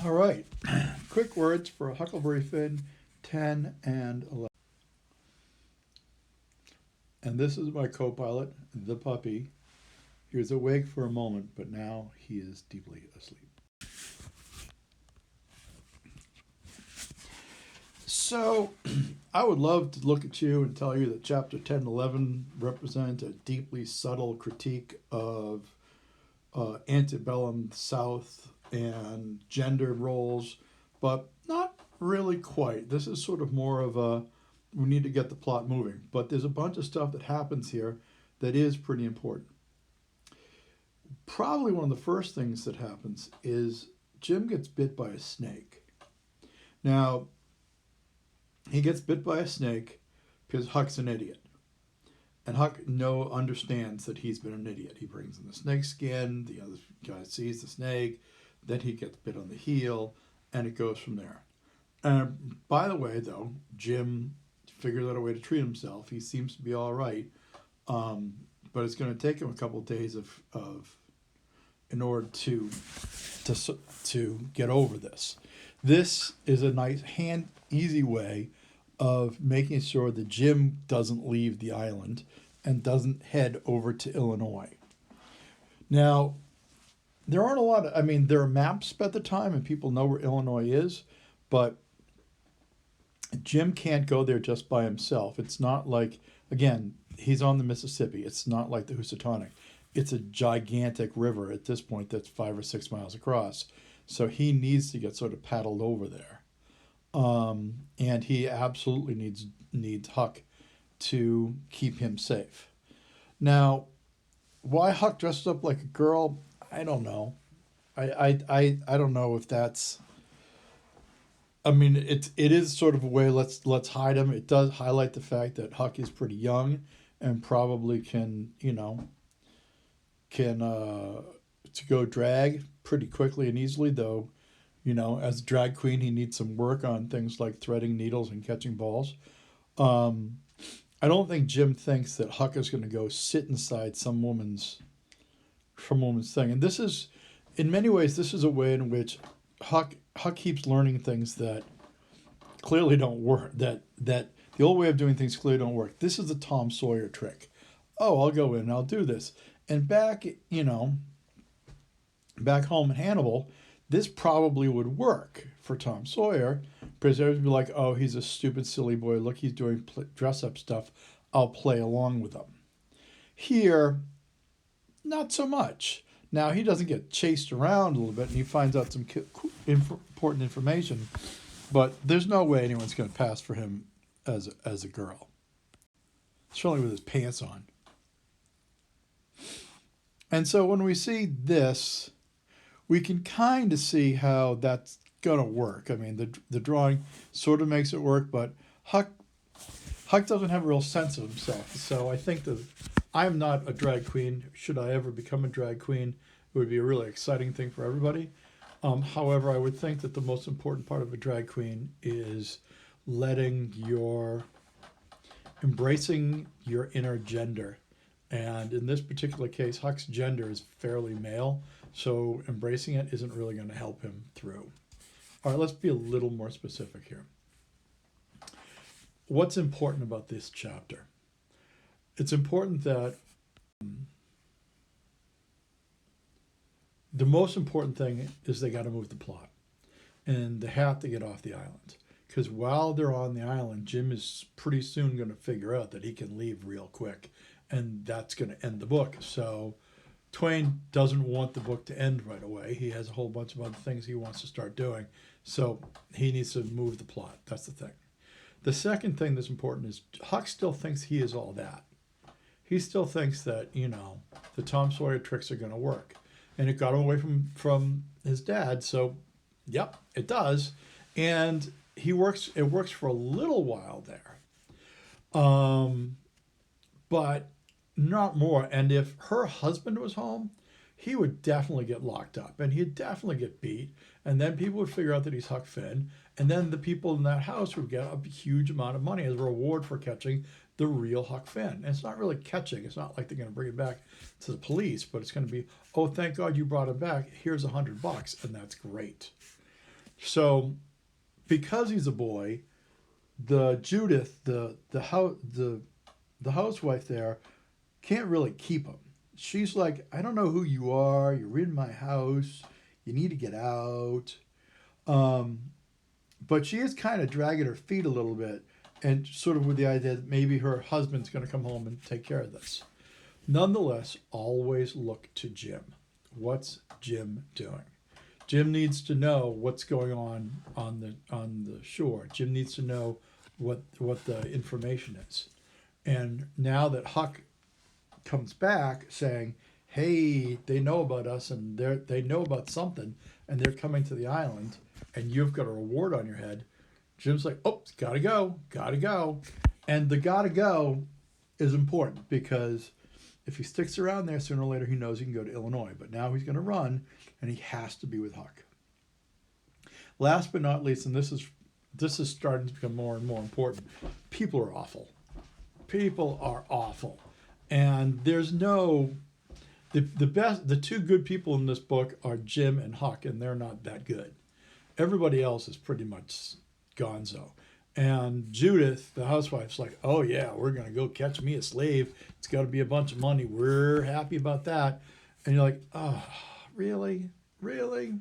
All right. Quick words for Huckleberry Finn 10 and 11. And this is my co pilot, the puppy. He was awake for a moment, but now he is deeply asleep. So, I would love to look at you and tell you that chapter 10 and 11 represent a deeply subtle critique of antebellum South and gender roles, but not really quite. This is sort of more of a we need to get the plot moving. But there's a bunch of stuff that happens here that is pretty important. Probably one of the first things that happens is Jim gets bit by a snake. Now, he gets bit by a snake because Huck's an idiot. And Huck understands that he's been an idiot. He brings in the snake skin, the other guy sees the snake, then he gets bit on the heel, and it goes from there. And by the way, though, Jim figures out a way to treat himself. He seems to be all right, but it's going to take him a couple of days in order to get over this. This is a nice, easy way of making sure that Jim doesn't leave the island and doesn't head over to Illinois. Now, there aren't a lot of, there are maps at the time and people know where Illinois is, but Jim can't go there just by himself. It's not like, again, he's on the Mississippi. It's not like the Housatonic. It's a gigantic river at this point that's 5 or 6 miles across. So he needs to get sort of paddled over there. And he absolutely needs Huck to keep him safe. Now, why Huck dresses up like a girl, I don't know. I don't know if that's. It is sort of a way. Let's hide him. It does highlight the fact that Huck is pretty young and probably can to go drag pretty quickly and easily, though. As a drag queen, he needs some work on things like threading needles and catching balls. I don't think Jim thinks that Huck is going to go sit inside some woman's thing. And this is, in many ways, this is a way in which Huck keeps learning things that clearly don't work. That the old way of doing things clearly don't work. This is the Tom Sawyer trick. Oh, I'll go in and I'll do this. And back home in Hannibal, this probably would work for Tom Sawyer, because everybody would be like, oh, he's a stupid, silly boy. Look, he's doing dress-up stuff. I'll play along with him. Here, not so much. Now, he doesn't get chased around a little bit, and he finds out some important information, but there's no way anyone's going to pass for him as a girl. Certainly with his pants on. And so when we see this, we can kind of see how that's going to work. The drawing sort of makes it work, but Huck doesn't have a real sense of himself. So I think that I'm not a drag queen. Should I ever become a drag queen, it would be a really exciting thing for everybody. However, I would think that the most important part of a drag queen is embracing your inner gender. And in this particular case, Huck's gender is fairly male, so embracing it isn't really going to help him through. All right, let's be a little more specific here. What's important about this chapter? It's important that the most important thing is they got to move the plot, and they have to get off the island. Because while they're on the island, Jim is pretty soon going to figure out that he can leave real quick, and that's going to end the book. So Twain doesn't want the book to end right away. He has a whole bunch of other things he wants to start doing. So he needs to move the plot. That's the thing. The second thing that's important is Huck still thinks he is all that. He still thinks that, the Tom Sawyer tricks are going to work. And it got him away from his dad. So, yep, it does. And it works for a little while there. But not more. And if her husband was home, he would definitely get locked up and he'd definitely get beat. And then people would figure out that he's Huck Finn. And then the people in that house would get a huge amount of money as a reward for catching the real Huck Finn. And it's not really catching. It's not like they're going to bring it back to the police, but it's going to be, oh, thank God you brought it back. Here's $100, and that's great. So because he's a boy, the Judith, the housewife there, can't really keep him. She's like, I don't know who you are. You're in my house. You need to get out. Um, but she is kind of dragging her feet a little bit, and sort of with the idea that maybe her husband's going to come home and take care of this. Nonetheless, always look to Jim. What's Jim doing? Jim needs to know what's going on the shore. Jim needs to know what the information is. And now that Huck comes back saying, "Hey, they know about us, and they know about something, and they're coming to the island, and you've got a reward on your head," Jim's like, "Oh, gotta go," and the gotta go is important because if he sticks around there, sooner or later he knows he can go to Illinois. But now he's going to run, and he has to be with Huck. Last but not least, and this is starting to become more and more important. People are awful. People are awful, and there's no the two good people in this book are Jim and Huck, and they're not that good. Everybody else is pretty much gonzo. And Judith, the housewife's like, "Oh yeah, we're gonna go catch me a slave. It's got to be a bunch of money. We're happy about that." And you're like, "Oh, really, really?"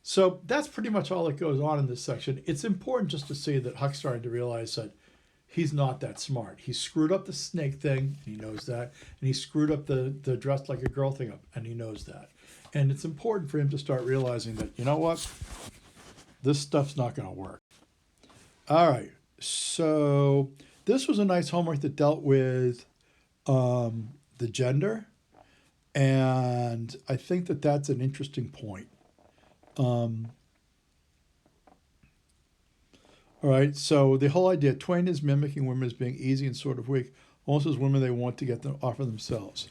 So that's pretty much all that goes on in this section. It's important just to see that Huck's starting to realize that he's not that smart. He screwed up the snake thing, and he knows that, and he screwed up the dressed like a girl thing up, and he knows that. And it's important for him to start realizing that, you know what, this stuff's not going to work. All right, so this was a nice homework that dealt with the gender, and I think that that's an interesting point. All right, so the whole idea, Twain is mimicking women as being easy and sort of weak, almost as women they want to get them offer themselves.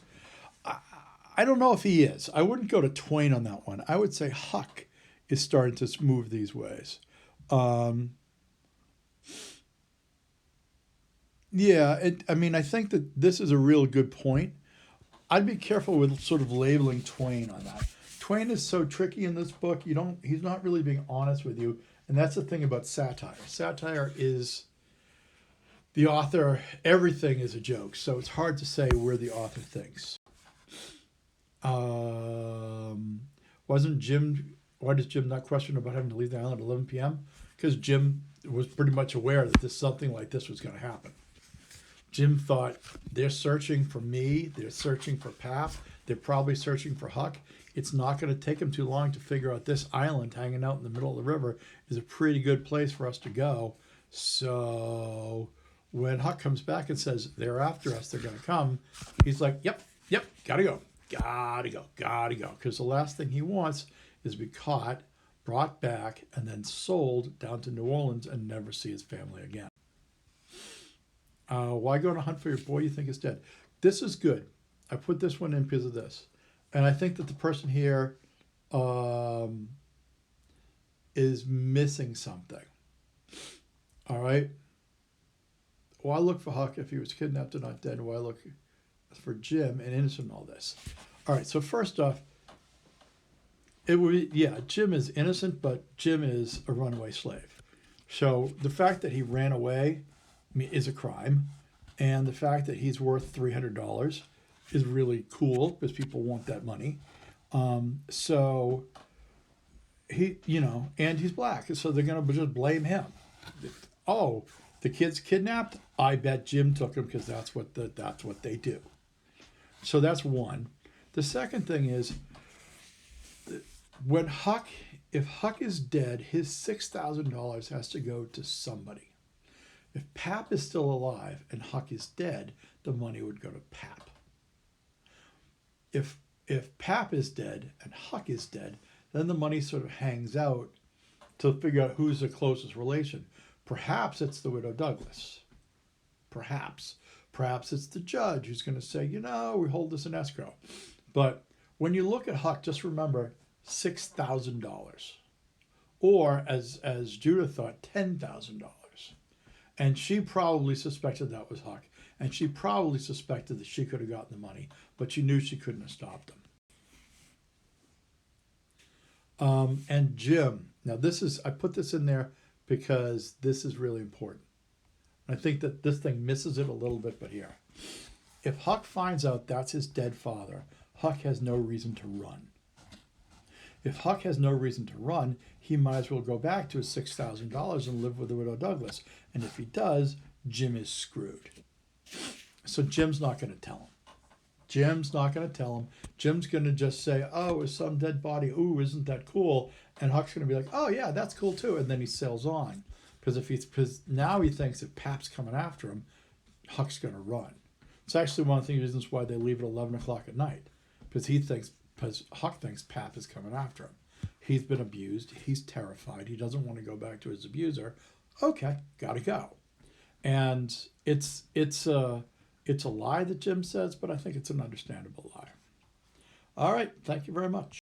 I don't know if he is. I wouldn't go to Twain on that one. I would say Huck is starting to move these ways. Yeah, I mean, I think that this is a real good point. I'd be careful with sort of labeling Twain on that. Twain is so tricky in this book. He's not really being honest with you, and that's the thing about satire. Satire is the author. Everything is a joke, so it's hard to say where the author thinks. Wasn't Jim? Why does Jim not question about having to leave the island at 11 p.m.? Because Jim was pretty much aware that something like this was going to happen. Jim thought, they're searching for me, they're searching for Pap, they're probably searching for Huck. It's not going to take them too long to figure out this island hanging out in the middle of the river is a pretty good place for us to go. So when Huck comes back and says, they're after us, they're going to come, he's like, yep, gotta go. Because the last thing he wants is to be caught, brought back, and then sold down to New Orleans and never see his family again. Why go on a hunt for your boy you think is dead? This is good. I put this one in because of this. And I think that the person here is missing something. All right? Why look for Huck if he was kidnapped and not dead? Why look for Jim and innocent in all this? All right, so first off, Jim is innocent, but Jim is a runaway slave. So the fact that he ran away is a crime, and the fact that he's worth $300 is really cool because people want that money. So he, and he's black, so they're gonna just blame him. Oh, the kid's kidnapped. I bet Jim took him because that's what they do. So that's one. The second thing is if Huck is dead, his $6,000 has to go to somebody. If Pap is still alive and Huck is dead, the money would go to Pap. If Pap is dead and Huck is dead, then the money sort of hangs out to figure out who's the closest relation. Perhaps it's the widow Douglas. Perhaps it's the judge who's going to say, we hold this in escrow. But when you look at Huck, just remember $6,000. Or, as Judith thought, $10,000. And she probably suspected that was Huck. And she probably suspected that she could have gotten the money, but she knew she couldn't have stopped him. And Jim. Now I put this in there because this is really important. I think that this thing misses it a little bit, but here. If Huck finds out that's his dead father, Huck has no reason to run. If Huck has no reason to run, he might as well go back to his $6,000 and live with the widow Douglas. And if he does, Jim is screwed. So Jim's not going to tell him. Jim's not going to tell him. Jim's going to just say, oh, it's some dead body. Ooh, isn't that cool? And Huck's going to be like, oh, yeah, that's cool too. And then he sails on. Because now he thinks if Pap's coming after him, Huck's going to run. It's actually one of the reasons why they leave at 11 o'clock at night. Because Huck thinks Pap is coming after him. He's been abused. He's terrified. He doesn't want to go back to his abuser. Okay, gotta go. And it's a lie that Jim says, but I think it's an understandable lie. All right, thank you very much.